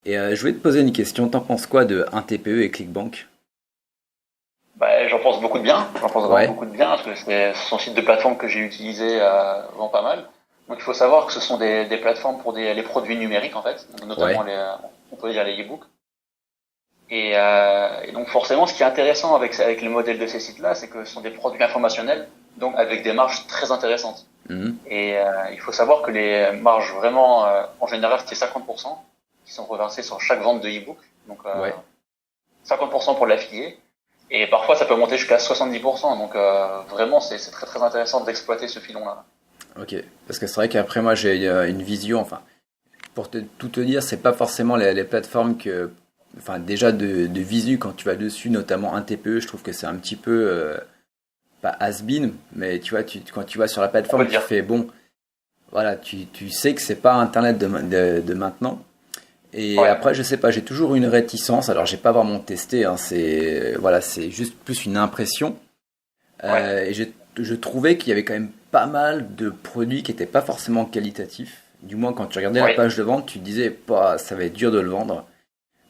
Et je voulais te poser une question. T'en penses quoi de 1TPE et ClickBank? J'en pense beaucoup de bien. J'en pense vraiment Ouais, beaucoup de bien parce que ce sont sites de plateformes que j'ai utilisés vraiment pas mal. Donc il faut savoir que ce sont des plateformes pour les produits numériques en fait, donc notamment ouais, on peut dire les e-books. Et donc forcément, ce qui est intéressant avec les modèles de ces sites-là, c'est que ce sont des produits informationnels, donc avec des marges très intéressantes. mhm, Il faut savoir que les marges vraiment, en général, c'est 50% qui sont reversés sur chaque vente de e-book. Donc ouais. 50% pour l'affilié. Et parfois, ça peut monter jusqu'à 70%. Donc vraiment, c'est très très intéressant d'exploiter ce filon-là. Ok. Parce que c'est vrai qu'après moi j'ai une vision. Enfin, pour tout te dire, c'est pas forcément les plateformes que. Enfin, déjà de visu quand tu vas dessus, notamment 1TPE, je trouve que c'est un petit peu pas has-been, mais tu vois, quand tu vas sur la On peut plateforme, le tu dire. fais bon. Voilà, tu sais que c'est pas Internet de maintenant. Et Ouais, après, je sais pas, j'ai toujours une réticence. Alors, j'ai pas vraiment testé, hein, c'est voilà, c'est juste plus une impression. ouais, Je trouvais qu'il y avait quand même pas mal de produits qui étaient pas forcément qualitatifs. Du moins, quand tu regardais la ouais, page de vente, tu te disais, bah, ça va être dur de le vendre.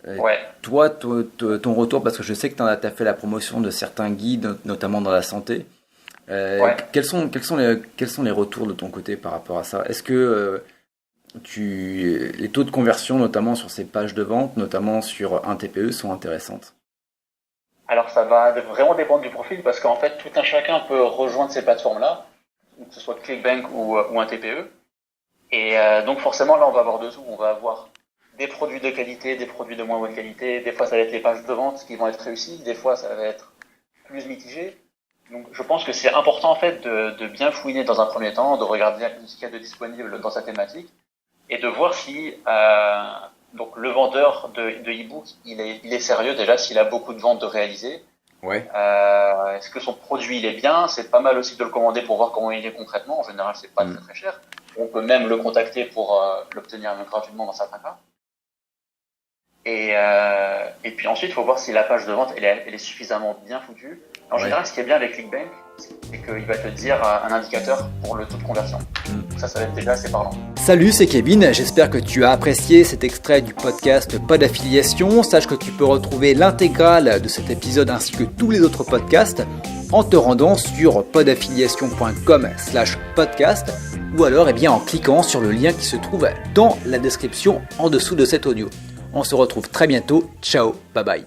Euh, ouais. toi, ton retour, parce que je sais que t'as fait la promotion de certains guides, notamment dans la santé. Ouais. Quels sont les retours de ton côté par rapport à ça? Est-ce que les taux de conversion, notamment sur ces pages de vente, notamment sur un TPE, sont intéressantes? Alors ça va vraiment dépendre du profil parce qu'en fait, tout un chacun peut rejoindre ces plateformes-là, que ce soit ClickBank ou un TPE. Donc forcément, là, on va avoir de tout. On va avoir des produits de qualité, des produits de moins bonne qualité. Des fois, ça va être les pages de vente qui vont être réussies. Des fois, ça va être plus mitigé. Donc, je pense que c'est important en fait de bien fouiner dans un premier temps, de regarder ce qu'il y a de disponible dans sa thématique et de voir si donc le vendeur de e-book il est sérieux déjà, s'il a beaucoup de ventes de réaliser. Ouais. Est-ce que son produit il est bien? C'est pas mal aussi de le commander pour voir comment il est concrètement. En général, c'est pas Mm. très très cher. On peut même le contacter pour l'obtenir même gratuitement dans certains cas. Et puis ensuite, il faut voir si la page de vente elle est suffisamment bien foutue. En Ouais. général, ce qui est bien avec ClickBank, c'est qu'il va te dire un indicateur pour le taux de conversion. Donc ça va être déjà assez parlant. Salut, c'est Kevin, j'espère que tu as apprécié cet extrait du podcast Pas d'affiliation. Sache que tu peux retrouver l'intégrale de cet épisode ainsi que tous les autres podcasts en te rendant sur podaffiliation.com/podcast ou alors en cliquant sur le lien qui se trouve dans la description en dessous de cet audio. On se retrouve très bientôt, ciao, bye bye.